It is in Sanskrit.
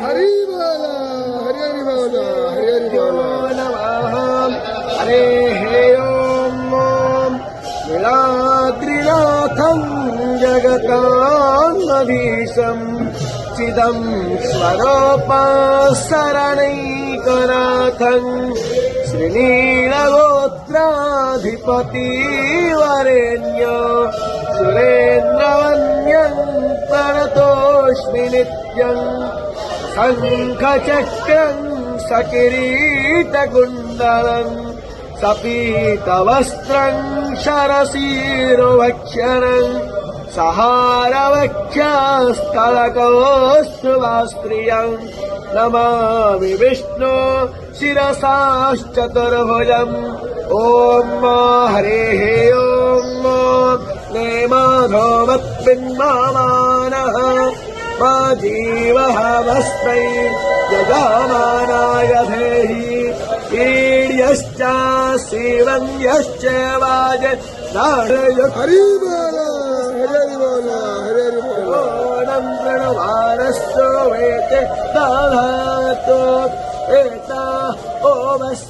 हरि बोल हरि हरि बोल हरि हरि बोल नमः हरे ओम नीलाद्रिनाथं जगतान्नधीशं चिदं स्वरूपशरणैकनाथं श्रीनीलगोत्राधिपतिवरेण्य सुरेन्द्रवन्द्यं प्रणतोऽस्मि नित्यं शङ्खचक्रं सकिरीटकुण्डलम् सपीतवस्त्रं शरसीरुवक्षरं सहारवक्षस्थलकौस्तुभास्त्रियं नमामि विष्णु शिरसाश्चतुर्भुजम् ॐ हरेः ॐ नेमाधोमत्पिन्मानः मा जीवः वस्मै यजमानाय धेहि ईड्यश्च शिवन्यश्च वाज हरि बोल हरि हरि बोल हरि हरि बोल ओणं प्रणवारस्तु वेते दधातु एता ओमस्